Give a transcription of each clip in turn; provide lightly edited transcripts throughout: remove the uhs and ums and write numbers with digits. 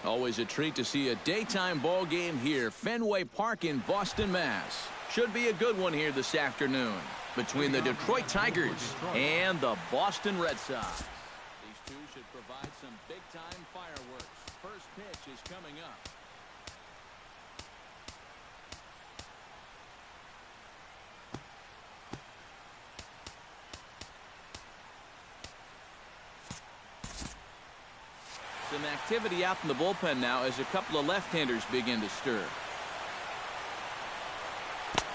Always a treat to see a daytime ball game here, Fenway Park in Boston, Mass. Should be a good one here this afternoon between the Detroit Tigers and the Boston Red Sox. These two should provide some big-time fireworks. First pitch is coming up. Some activity out in the bullpen now as a couple of left-handers begin to stir.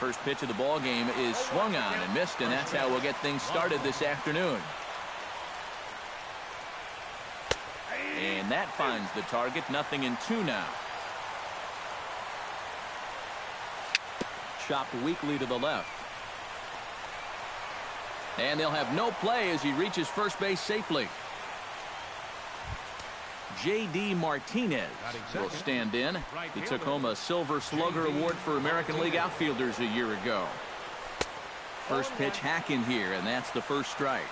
First pitch of the ball game is swung on and missed, and that's how we'll get things started this afternoon. And that finds the target. 0-2 now. Chopped weakly to the left. And they'll have no play as he reaches first base safely. J.D. Martinez will stand in. He took home a Silver Slugger Award for American League outfielders a year ago. First pitch hacking here, and that's the first strike.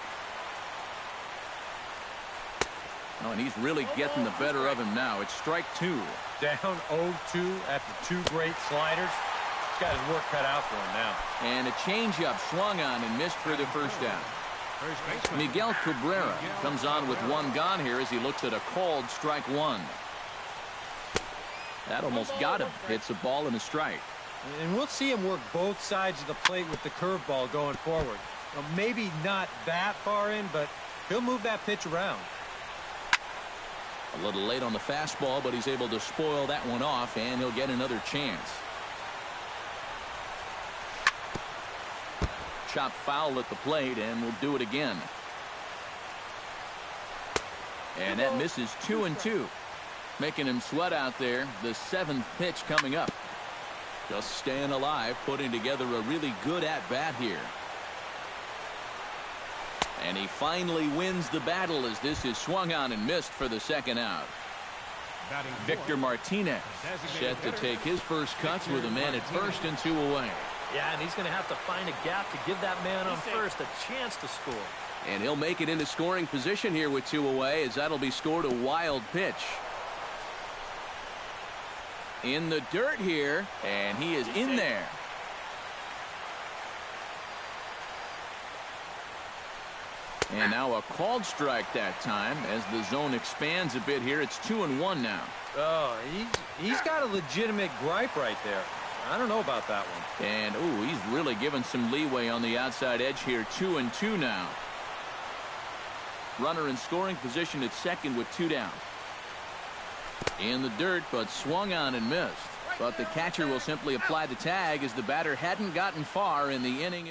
Oh, and he's really getting the better of him now. It's strike two. Down 0-2 after two great sliders. He's got his work cut out for him now. And a changeup swung on and missed for the first down. Miguel Cabrera comes on with one gone here as he looks at a called strike one. That almost got him. Hits a ball and a strike. And we'll see him work both sides of the plate with the curveball going forward. Well, maybe not that far in, but he'll move that pitch around. A little late on the fastball, but he's able to spoil that one off, and he'll get another chance. Chop foul at the plate, and we'll do it again. And that misses 2-2. Making him sweat out there. The seventh pitch coming up. Just staying alive, putting together a really good at-bat here. And he finally wins the battle as this is swung on and missed for the second out. Victor Martinez set to take his first cuts with a man at first and 2 away. Yeah, and he's going to have to find a gap to give that man on first a chance to score. And he'll make it into scoring position here with 2 away, as that'll be scored a wild pitch. In the dirt here, and he is in there. And now a called strike that time as the zone expands a bit here. It's 2-1 now. Oh, he's got a legitimate gripe right there. I don't know about that one. And, ooh, he's really given some leeway on the outside edge here. 2-2 now. Runner in scoring position at second with 2 down. In the dirt, but swung on and missed. But the catcher will simply apply the tag as the batter hadn't gotten far in the inning.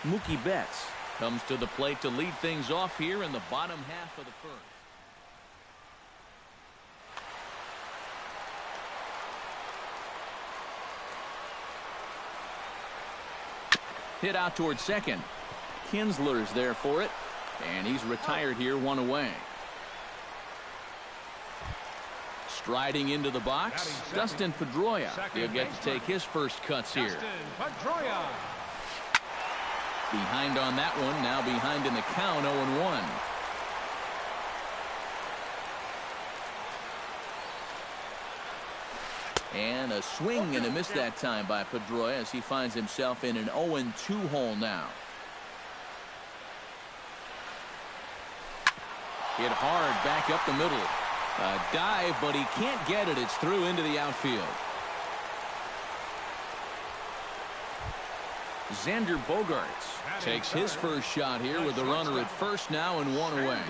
Mookie Betts comes to the plate to lead things off here in the bottom half of the first. Hit out towards second. Kinsler's there for it, and he's retired here 1 away. Striding into the box, Dustin Pedroia. He'll get to take his first cuts here. Behind on that one, now behind in the count, 0-1. And a swing and a miss that time by Pedroia as he finds himself in an 0-2 hole now. Hit hard back up the middle. A dive, but he can't get it. It's through into the outfield. Xander Bogaerts takes his first shot here with the runner at first now and 1 away.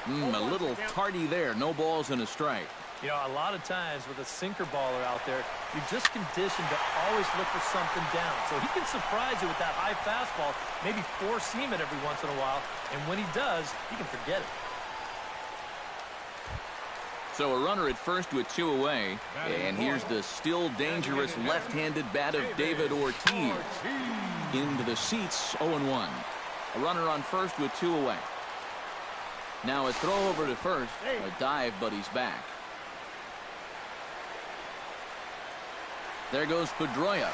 A little tardy there. No balls and a strike. You know, a lot of times with a sinker baller out there, you're just conditioned to always look for something down. So he can surprise you with that high fastball, maybe four-seam it every once in a while, and when he does, he can forget it. So a runner at first with 2 away, and here's the still dangerous left-handed bat of David Ortiz. Into the seats, 0-1. A runner on first with 2 away. Now a throw over to first, a dive, but he's back. There goes Pedroia.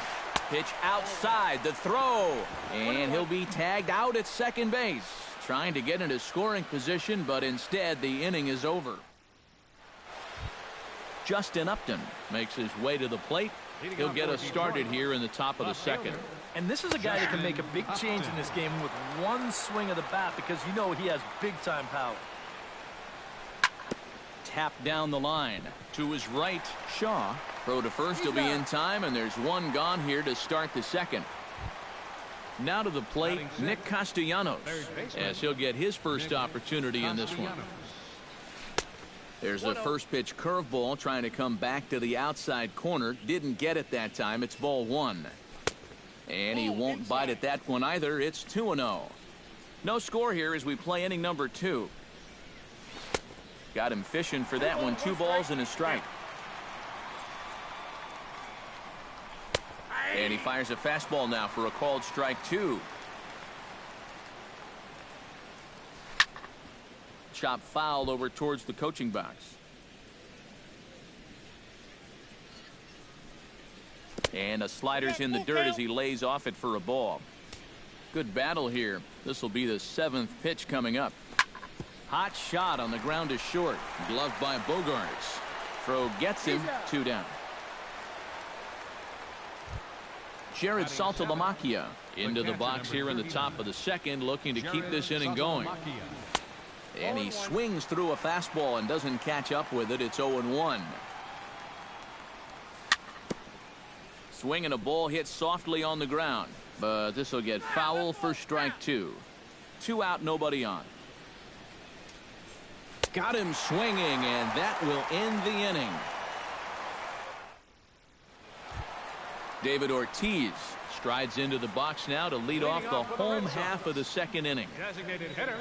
Pitch outside, the throw, and he'll be tagged out at second base. trying to get into scoring position, but instead the inning is over. Justin Upton makes his way to the plate. He'll get us started here in the top of the second. And this is a guy that can make a big change in this game with one swing of the bat, because you know he has big-time power. Tap down the line. To his right, Shaw. Throw to first, he'll be in time, and there's one gone here to start the second. Now to the plate, Nick Castellanos, as he'll get his first opportunity in this one. There's the first pitch curveball trying to come back to the outside corner. Didn't get it that time. It's ball one. And he won't bite at that one either. It's 2-0. No score here as we play inning number 2. Got him fishing for that one. 2 balls and a strike. And he fires a fastball now for a called strike 2. Chop foul over towards the coaching box. And a slider's in the dirt as he lays off it for a ball. Good battle here. This will be the 7th pitch coming up. Hot shot on the ground is short. Gloved by Bogarts. Throw gets him. 2 down. Jared Saltalamacchia into the box here in the top of the second, looking to keep this inning going. And he swings through a fastball and doesn't catch up with it. It's 0-1. Swinging a ball hit softly on the ground, but this will get foul for strike 2. 2 out, nobody on. Got him swinging, and that will end the inning. David Ortiz strides into the box now to lead off the home half of the second inning. Designated hitter,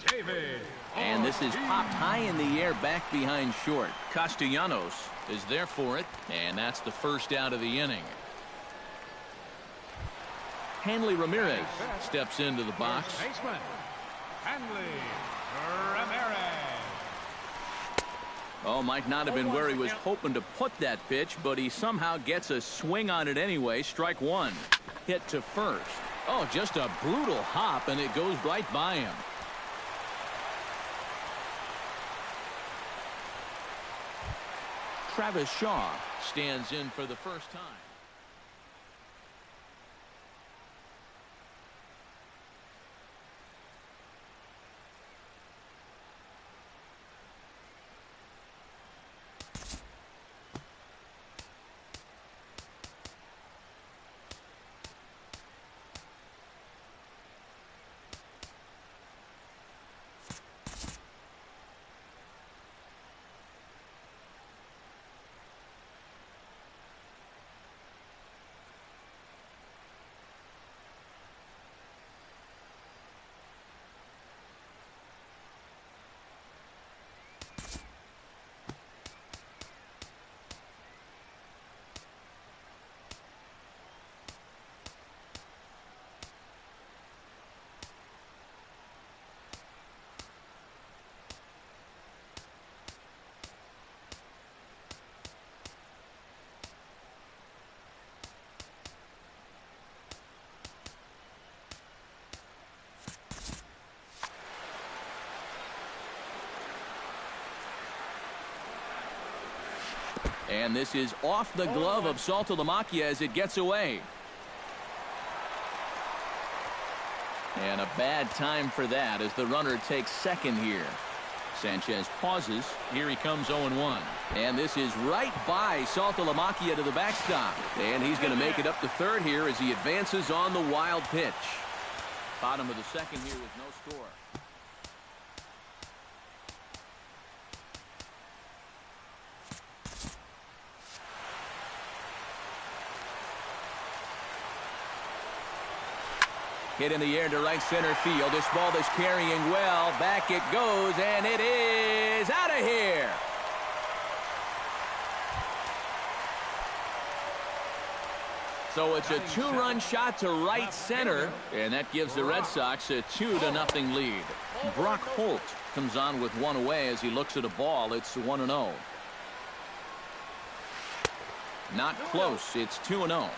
David. And this is popped high in the air back behind short. Castellanos is there for it, and that's the first out of the inning. Hanley Ramirez steps into the box. Baseman, Hanley Ramirez. Oh, might not have been where he was hoping to put that pitch, but he somehow gets a swing on it anyway. Strike 1. Hit to first. Oh, just a brutal hop, and it goes right by him. Travis Shaw stands in for the first time. And this is off the glove of Saltalamacchia as it gets away. And a bad time for that as the runner takes second here. Sanchez pauses. Here he comes 0-1. And this is right by Saltalamacchia to the backstop. And he's going to make it up to third here as he advances on the wild pitch. Bottom of the second here with no score. Hit in the air to right center field. This ball is carrying well. Back it goes, and it is out of here. So it's a 2-run shot to right center, and that gives the Red Sox a 2-0 lead. Brock Holt comes on with one away as he looks at a ball. It's 1-0. Not close. It's 2-0.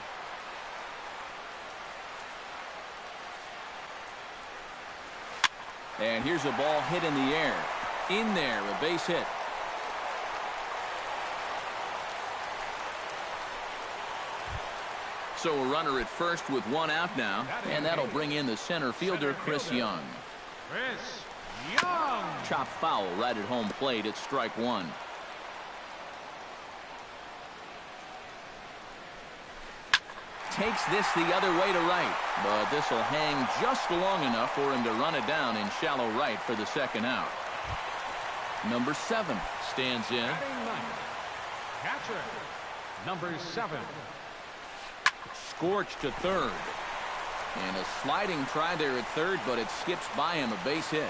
And here's a ball hit in the air. In there, a base hit. So a runner at first with one out now, and that'll bring in the center fielder, Chris Young. Chris Young. Chop foul right at home plate. It's strike one. Takes this the other way to right, but this will hang just long enough for him to run it down in shallow right for the second out. Number 7 stands in. Catcher, number 7. Scorched to third. And a sliding try there at third, but it skips by him, a base hit.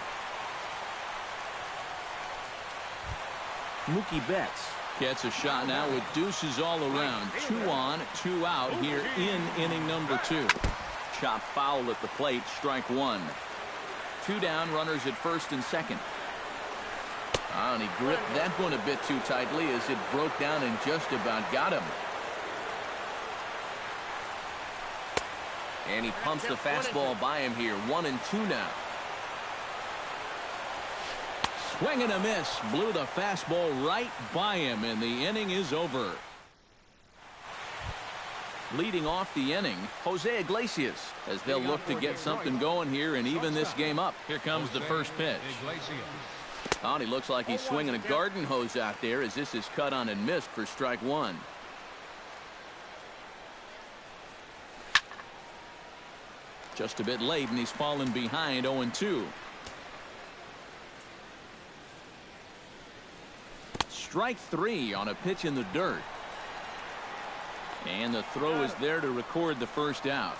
Mookie Betts gets a shot now with deuces all around. 2 on, 2 out here in inning number 2. Chop foul at the plate, strike 1. 2 down, runners at first and second. And he gripped that one a bit too tightly as it broke down and just about got him. And he pumps the fastball by him here. 1-2 now. Swing and a miss. Blew the fastball right by him, and the inning is over. Leading off the inning, Jose Iglesias, as they'll look to get something going here and even this game up. Here comes the first pitch. Oh, he looks like he's swinging a garden hose out there as this is cut on and missed for strike 1. Just a bit late, and he's fallen behind 0-2. Strike 3 on a pitch in the dirt. And the throw is there to record the first out.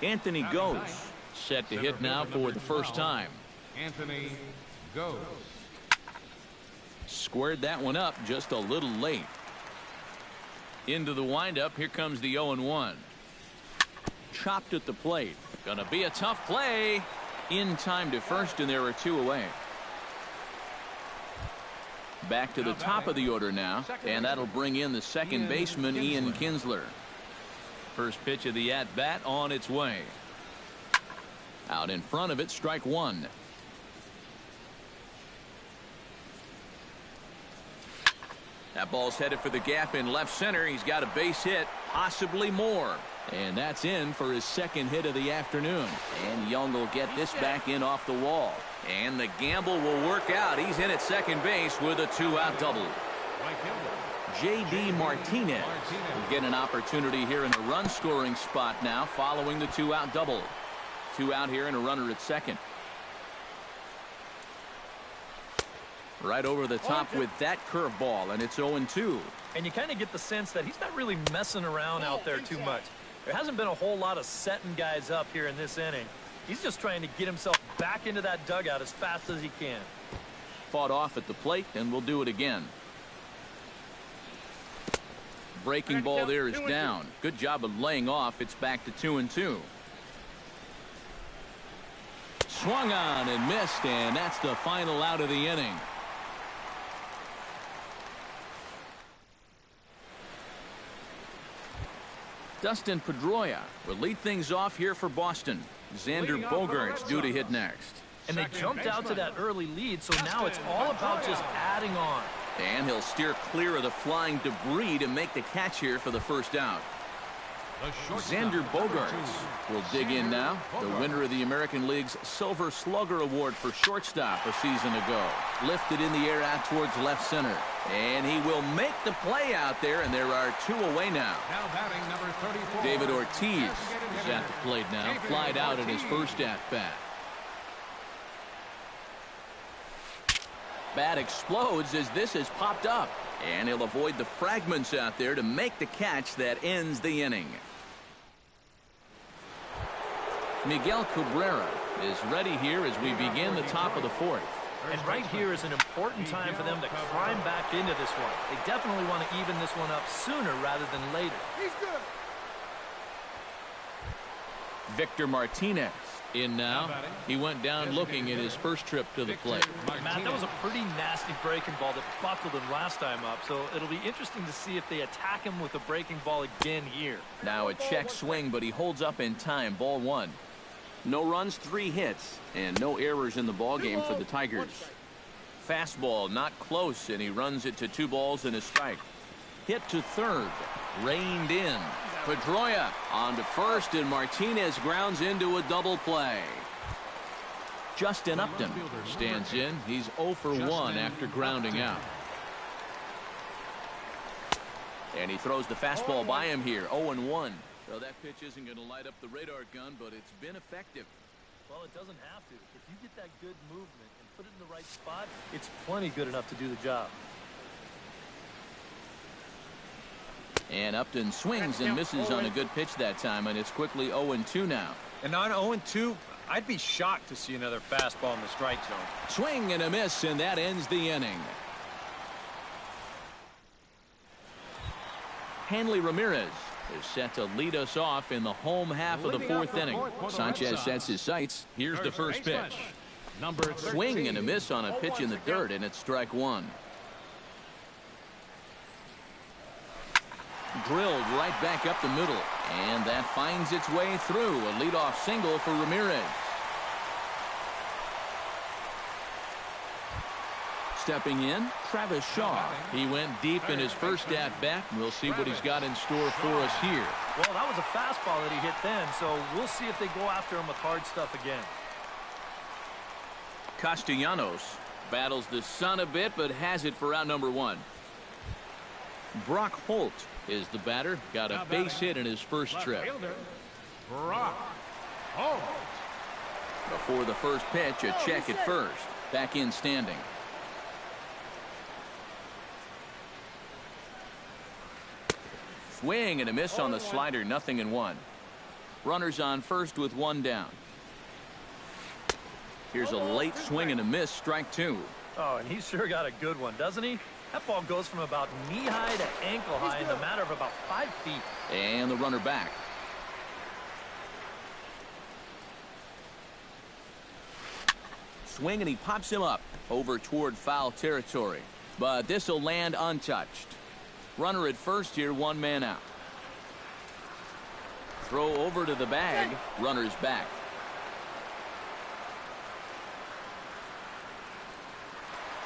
Anthony goes. Set to hit now for the first time. Anthony goes. Squared that one up just a little late. Into the windup. Here comes the 0-1. Chopped at the plate. Gonna be a tough play. In time to first, and there are 2 away. Back to the top of the order now, and that'll bring in the second baseman, Ian Kinsler. First pitch of the at-bat on its way. Out in front of it, strike 1. That ball's headed for the gap in left center. He's got a base hit, possibly more. And that's in for his second hit of the afternoon. And Young will get this back in off the wall. And the gamble will work out. He's in at second base with a 2-out double. J.D. Martinez will get an opportunity here in a run-scoring spot now following the 2-out double. 2 out here and a runner at second. Right over the top with that curveball, and it's 0-2. And you kind of get the sense that he's not really messing around out there too much. There hasn't been a whole lot of setting guys up here in this inning. He's just trying to get himself back into that dugout as fast as he can. Fought off at the plate, and we'll do it again. Breaking ball there is down. Good job of laying off. It's back to 2-2. Swung on and missed, and that's the final out of the inning. Dustin Pedroia will lead things off here for Boston. Xander Bogaerts due to hit next. And they jumped out to that early lead, so now it's all about just adding on. And he'll steer clear of the flying debris to make the catch here for the first out. Xander Bogaerts will dig in now. The winner of the American League's Silver Slugger Award for shortstop a season ago. Lifted in the air out towards left center. And he will make the play out there, and there are 2 away now. Now batting number 34. David Ortiz is at the plate now. Flied out in his first at-bat. Bat explodes as this has popped up. And he'll avoid the fragments out there to make the catch that ends the inning. Miguel Cabrera is ready here as we begin the top of the 4th. And right here is an important time for them to climb back into this one. They definitely want to even this one up sooner rather than later. He's good. Victor Martinez in now. He went down looking at his first trip to the plate. Matt, that was a pretty nasty breaking ball that buckled him last time up, so it'll be interesting to see if they attack him with a breaking ball again here. Now a check swing, but he holds up in time. Ball 1. No runs, 3 hits, and no errors in the ballgame for the Tigers. Fastball not close, and he runs it to 2 balls and a strike. Hit to third, reined in. Pedroia on to first, and Martinez grounds into a double play. Justin Upton stands in. He's 0 for 1 after grounding out. And he throws the fastball by him here, 0-1. So that pitch isn't going to light up the radar gun, but it's been effective. Well, it doesn't have to. If you get that good movement and put it in the right spot, it's plenty good enough to do the job. And Upton swings and misses on a good pitch that time, and it's quickly 0-2 now. And on 0-2, I'd be shocked to see another fastball in the strike zone. Swing and a miss, and that ends the inning. Hanley Ramirez is set to lead us off in the home half of the 4th inning. Sanchez sets his sights. Here's the first pitch. Swing and a miss on a pitch in the dirt, and it's strike 1. Drilled right back up the middle, and that finds its way through. A leadoff single for Ramirez. Stepping in, Travis Shaw. He went deep in his first at-bat. We'll see what he's got in store for us here. Well, that was a fastball that he hit then, so we'll see if they go after him with hard stuff again. Castellanos battles the sun a bit, but has it for out number 1. Brock Holt is the batter. Got a base hit in his first trip. Brock Holt. Before the first pitch, a check at first. Back in standing. Swing and a miss on the slider, 0-1. Runners on first with 1 down. Here's a late swing and a miss, strike 2. Oh, and he's sure got a good one, doesn't he? That ball goes from about knee-high to ankle-high in the matter of about 5 feet. And the runner back. Swing and he pops him up over toward foul territory. But this will land untouched. Runner at first here, 1 man out. Throw over to the bag. Runner's back.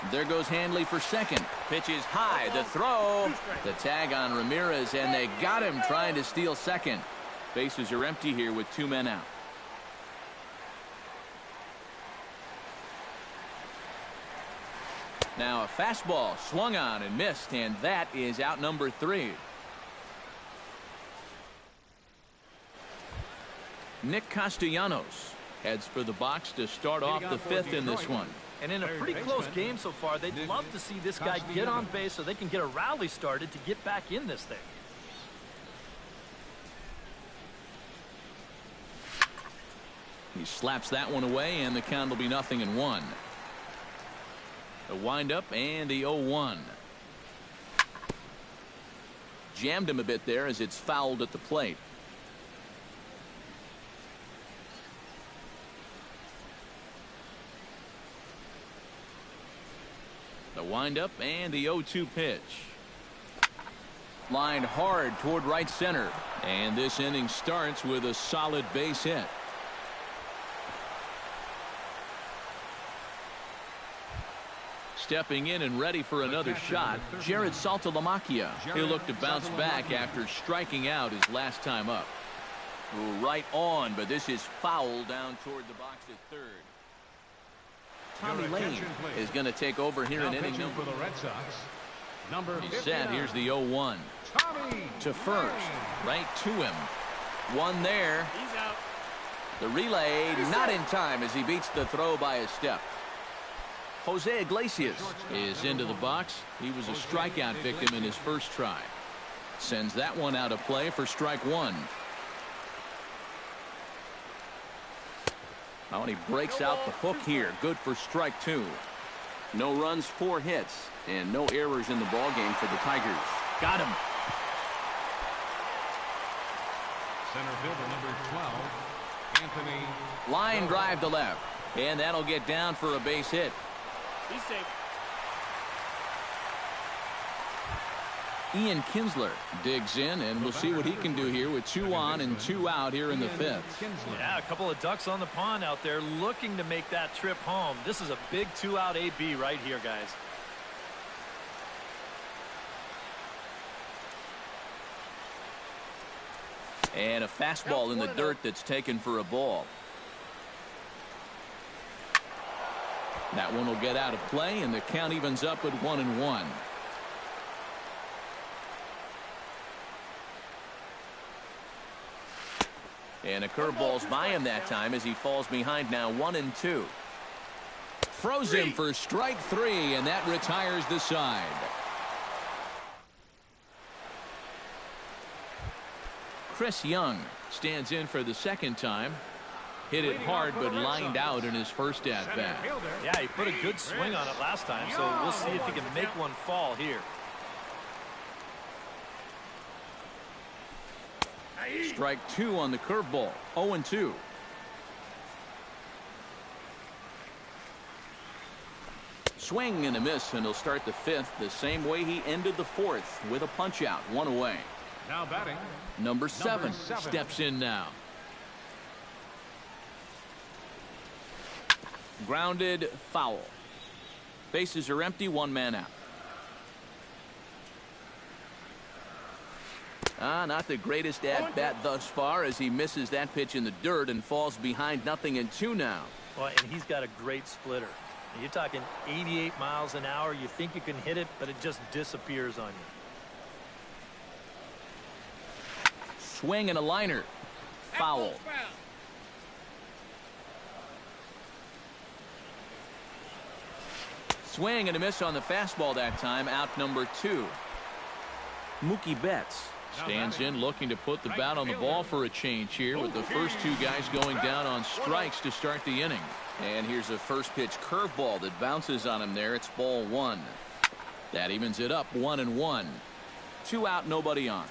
There goes Hanley for second. Pitch is high. The throw. The tag on Ramirez, and they got him trying to steal second. Bases are empty here with 2 men out. Now a fastball swung on and missed, and that is out number 3. Nick Castellanos heads for the box to start off the 5th in this one. And in a pretty close game so far, they'd love to see this guy get on base so they can get a rally started to get back in this thing. He slaps that one away, and the count will be 0-1. The windup and the 0-1. Jammed him a bit there as it's fouled at the plate. The windup and the 0-2 pitch. Lined hard toward right center. And this inning starts with a solid base hit. Stepping in and ready for another shot, Jared Saltalamacchia. He'll look to bounce back after striking out his last time up. Right on, but this is foul down toward the box at third. Tommy Lane is going to take over here in inning number. For the Red Sox, number He's set. Here's the 0-1. Tommy To first. Right to him. One there. He's out. The relay not in time as he beats the throw by a step. Jose Iglesias is into the box. He was a strikeout victim in his first try. Sends that one out of play for strike 1. Oh, and he breaks out the hook here. Good for strike 2. No runs, 4 hits, and no errors in the ballgame for the Tigers. Got him. center fielder number 12, Anthony. Line drive to left, and that'll get down for a base hit. He's safe. Ian Kinsler digs in, and we'll see what he can do here with 2 on and 2 out here in the 5th. Yeah, a couple of ducks on the pond out there looking to make that trip home. This is a big 2-out AB right here, guys. And a fastball in the dirt that's taken for a ball. That one will get out of play, and the count evens up at 1-1. And a curveball's by him that time as he falls behind now 1-2. Throws him for strike 3, and that retires the side. Chris Young stands in for the second time. Hit it hard, but lined out in his first at-bat. Yeah, he put a good swing on it last time, so we'll see if he can make one fall here. Strike 2 on the curveball. 0-2. Swing and a miss, and he'll start the 5th the same way he ended the 4th with a punch-out, 1 away. Now batting. Number 7 steps in now. Grounded, foul. Bases are empty, 1 man out. Not the greatest at-bat thus far as he misses that pitch in the dirt and falls behind 0-2 now. Well, and he's got a great splitter. You're talking 88 miles an hour. You think you can hit it, but it just disappears on you. Swing and a liner. Foul. Swing and a miss on the fastball that time. Out number 2. Mookie Betts stands in looking to put the bat on the ball for a change here with the first 2 guys going down on strikes to start the inning. And here's a first pitch curveball that bounces on him there. It's ball 1. That evens it up 1-1. 2 out, nobody on.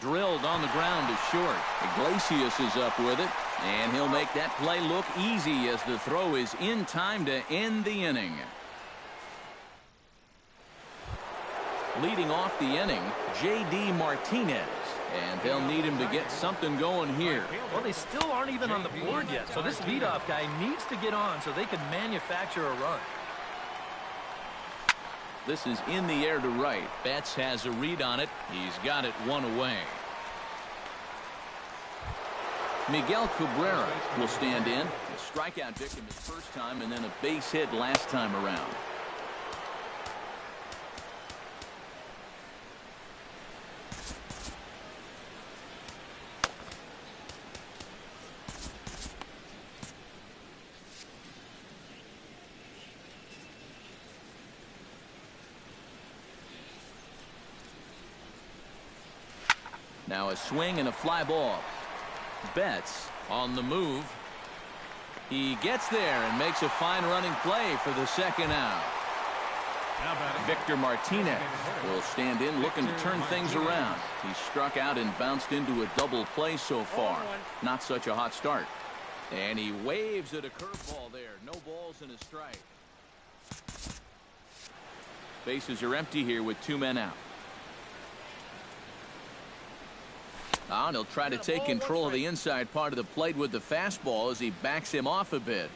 Drilled on the ground to short. Iglesias is up with it, and he'll make that play look easy as the throw is in time to end the inning. Leading off the inning, J.D. Martinez, and they'll need him to get something going here. Well, they still aren't even on the board yet, so this leadoff guy needs to get on so they can manufacture a run. This is in the air to right. Betts has a read on it. He's got it 1 away. Miguel Cabrera will stand in. A strikeout victim his first time and then a base hit last time around. Now a swing and a fly ball. Betts on the move. He gets there and makes a fine running play for the second out. Victor Martinez will stand in looking to turn things around. He struck out and bounced into a double play so far. Not such a hot start. And he waves at a curveball there. No balls and a strike. Bases are empty here with 2 men out. And he'll try to take control of the inside part of the plate with the fastball as he backs him off a bit.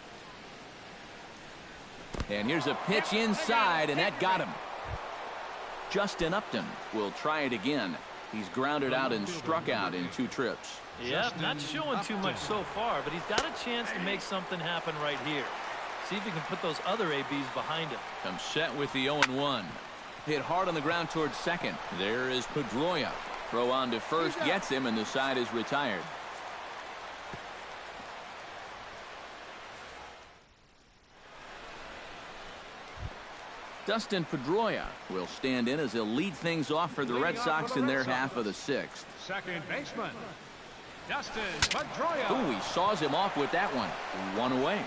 And here's a pitch inside, and that got him. Justin Upton will try it again. He's grounded out and struck out in 2 trips. Yeah, not showing too much so far, but he's got a chance to make something happen right here. See if he can put those other ABs behind him. Comes set with the 0-1. Hit hard on the ground towards second. There is Pedroia. Throw on to first gets him, and the side is retired. Dustin Pedroia will stand in as he'll lead things off for the Red Sox in their half of the 6th. Second baseman, Dustin Pedroia. Ooh, he saws him off with that one. 1 away.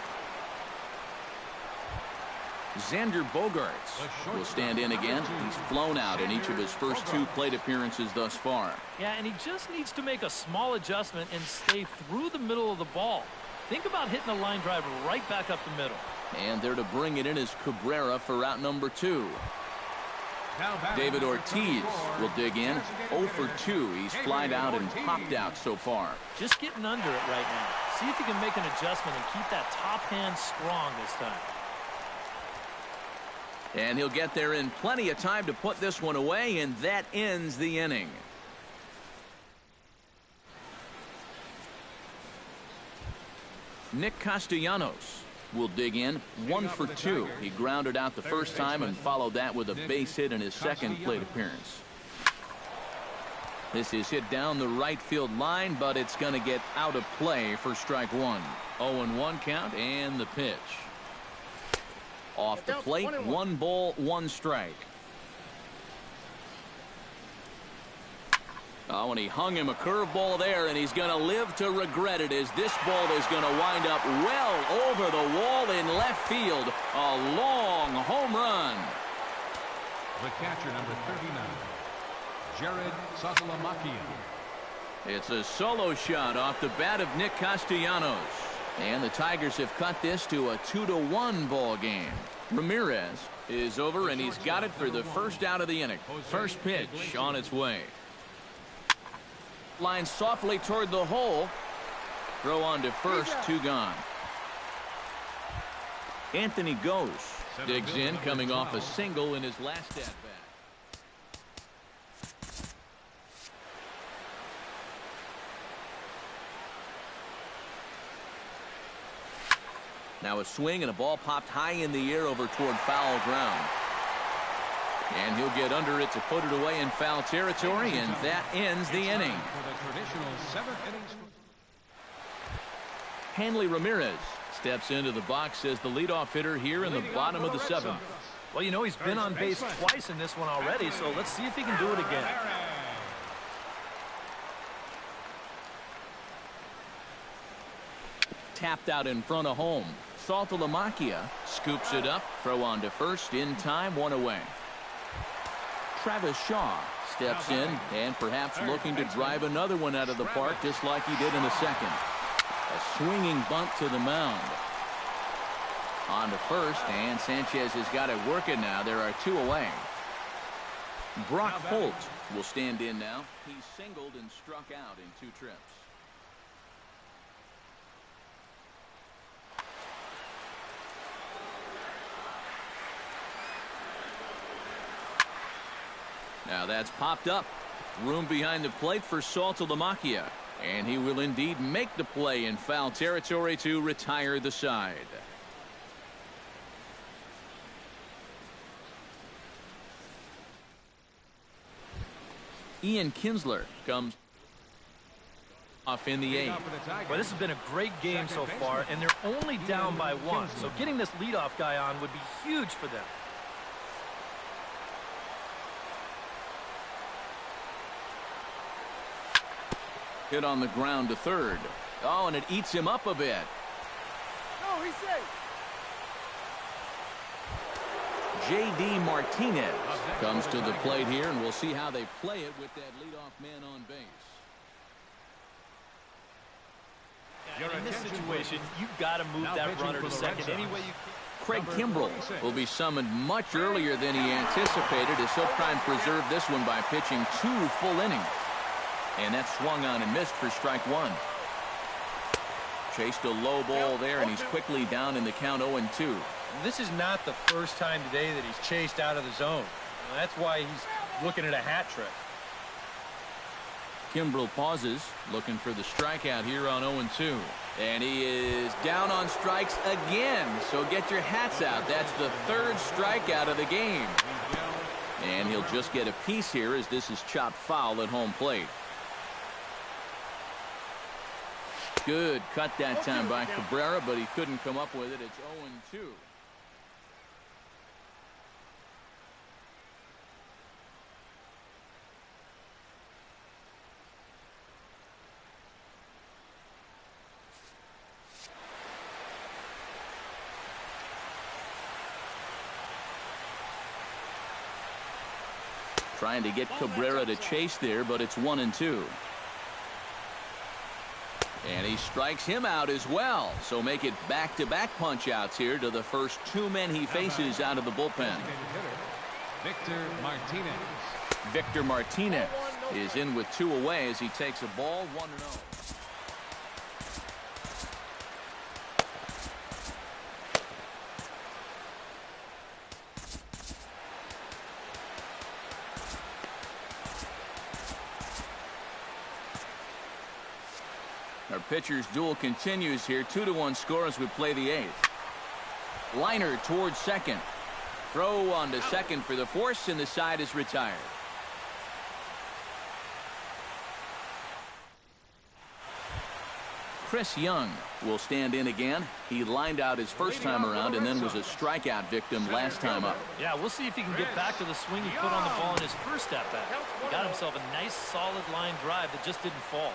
Xander Bogaerts will stand in again. He's flown out in each of his first 2 plate appearances thus far. Yeah, and he just needs to make a small adjustment and stay through the middle of the ball. Think about hitting a line drive right back up the middle. And they're to bring it in as Cabrera for out number 2. David Ortiz will dig in. 0 for 2. He's flied out and popped out so far. Just getting under it right now. See if he can make an adjustment and keep that top hand strong this time. And he'll get there in plenty of time to put this one away, and that ends the inning. Nick Castellanos will dig in. 1 for 2. He grounded out the first time and followed that with a base hit in his second plate appearance. This is hit down the right field line, but it's going to get out of play for strike 1. 0-1 count and the pitch. Off the plate, 1 ball, 1 strike. Oh, and he hung him a curveball there, and he's going to live to regret it as this ball is going to wind up well over the wall in left field. A long home run. The catcher, number 39, Jared Sazalamakian. It's a solo shot off the bat of Nick Castellanos. And the Tigers have cut this to a 2-1 ball game. Ramirez is over, and he's got it for the first out of the inning. First pitch on its way. Line softly toward the hole. Throw on to first, 2 gone. Anthony Gose digs in, coming off a single in his last at-bat. Now a swing and a ball popped high in the air over toward foul ground. And he'll get under it to put it away in foul territory, and that ends the inning. Hanley Ramirez steps into the box as the leadoff hitter here in the bottom of the 7th. Well, you know, he's been on base twice in this one already, so let's see if he can do it again. Tapped out in front of home. Saltalamacchia scoops it up. Throw on to first in time, 1 away. Travis Shaw steps in and perhaps looking to drive another one out of the park just like he did in the second. A swinging bunt to the mound. On to first, and Sanchez has got it working now. There are 2 away. Brock Holt will stand in now. He's singled and struck out in 2 trips. Now that's popped up. Room behind the plate for Saltalamacchia. And he will indeed make the play in foul territory to retire the side. Ian Kinsler comes off in the 8th. Well, this has been a great game so far, and they're only down by 1. So getting this leadoff guy on would be huge for them. Hit on the ground to third. Oh, and it eats him up a bit. No, he's safe. J.D. Martinez comes to the plate here, and we'll see how they play it with that leadoff man on base. In this situation, you've got to move that runner to second any way you can. Craig Kimbrell will be summoned much earlier than he anticipated as he'll try and preserve this one by pitching 2 full innings. And that's swung on and missed for strike 1. Chased a low ball there, and he's quickly down in the count 0-2. This is not the first time today that he's chased out of the zone. That's why he's looking at a hat trick. Kimbrell pauses, looking for the strikeout here on 0-2. And he is down on strikes again. So get your hats out. That's the 3rd strikeout of the game. And he'll just get a piece here as this is chopped foul at home plate. Good cut that time by Cabrera, but he couldn't come up with it. It's 0-2. Trying to get Cabrera to chase there, but it's 1-2. And he strikes him out as well. So make it back-to-back punch-outs here to the first two men he faces out of the bullpen. Victor Martinez is in with two away as he takes a ball 1-0. Our pitcher's duel continues here. 2-1 score as we play the eighth. Liner towards second. Throw on to second for the force, and the side is retired. Chris Young will stand in again. He lined out his first time around and then was a strikeout victim last time up. Yeah, we'll see if he can get back to the swing he put on the ball in his first at-bat. He got himself a nice solid line drive that just didn't fall.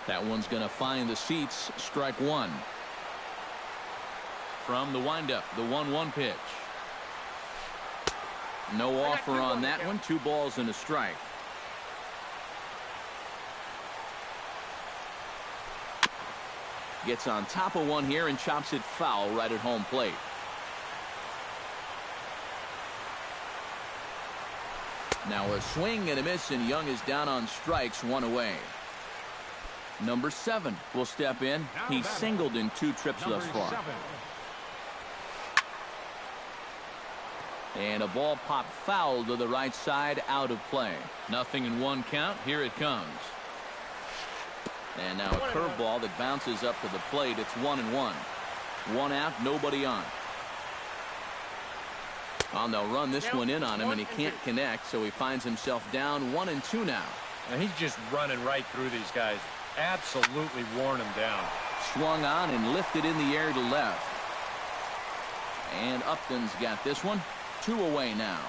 That one's going to find the seats. Strike one. From the windup, the 1-1 pitch. No offer on that one. 2 balls and a strike. Gets on top of one here and chops it foul right at home plate. Now a swing and a miss, and Young is down on strikes, 1 away. Number 7 will step in. He's singled in 2 trips thus far. And a ball popped foul to the right side, out of play. 0-1 count. Here it comes. And now a curveball that bounces up to the plate. It's 1-1. 1 out, nobody on. Oh, they'll run this one in on him, and he can't connect, so he finds himself down 1-2 now. And he's just running right through these guys. Absolutely worn them down. Swung on and lifted in the air to left. And Upton's got this one. 2 away now.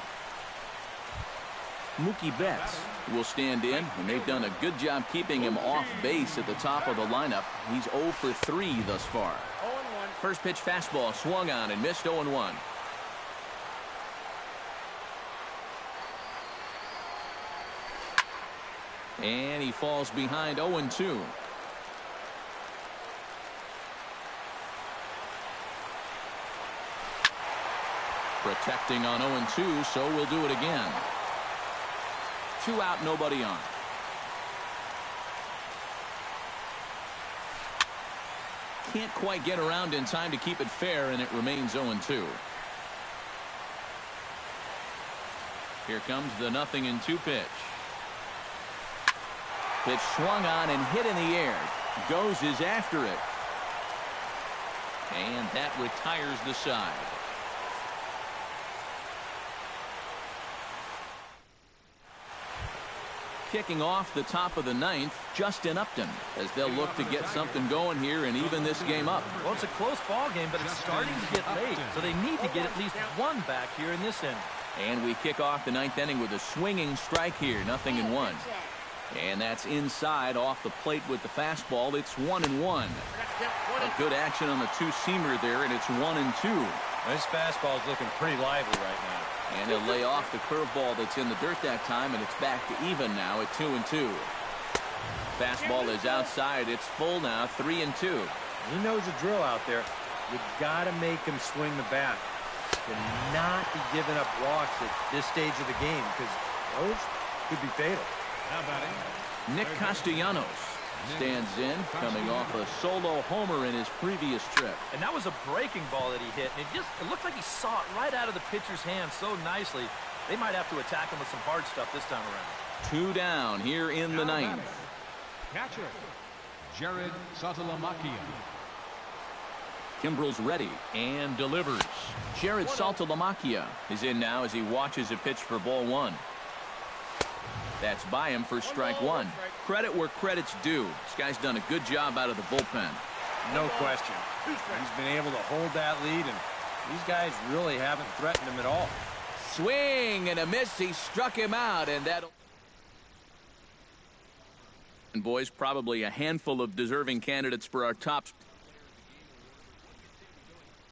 Mookie Betts will stand in, and they've done a good job keeping him off base at the top of the lineup. He's 0 for 3 thus far. 0-1. First pitch fastball swung on and missed. 0-1. And he falls behind 0-2. Protecting on 0-2, so we'll do it again. 2 out, nobody on. Can't quite get around in time to keep it fair, and it remains 0-2. Here comes the 0-2 pitch. Pitch swung on and hit in the air. Goes is after it. And that retires the side. Kicking off the top of the 9th, Justin Upton, as they'll look to get something going here and even this game up. Well, it's a close ball game, but it's starting to get late, so they need to get at least 1 back here in this inning. And we kick off the 9th inning with a swinging strike here, 0-1. And that's inside off the plate with the fastball. It's 1-1. A good action on the 2-seamer there, and it's 1-2. This fastball is looking pretty lively right now. And he'll lay off the curveball that's in the dirt that time, and it's back to even now at 2-2. Fastball is outside. It's full now, 3-2. He knows the drill out there. You got to make him swing the bat. To not be giving up walks at this stage of the game, because those could be fatal. Now batting, Nick Castellanos stands in, coming off a solo homer in his previous trip. And that was a breaking ball that he hit, and it looked like he saw it right out of the pitcher's hand so nicely. They might have to attack him with some hard stuff this time around. 2 down here in the 9th. catcher, Jared Saltalamacchia. Kimbrel's ready and delivers. Jared Saltalamacchia is in now as he watches a pitch for ball 1. That's by him for strike 1. Credit where credit's due. This guy's done a good job out of the bullpen. No question. He's been able to hold that lead, and these guys really haven't threatened him at all. Swing and a miss. He struck him out, and that'll... And boys, probably a handful of deserving candidates for our top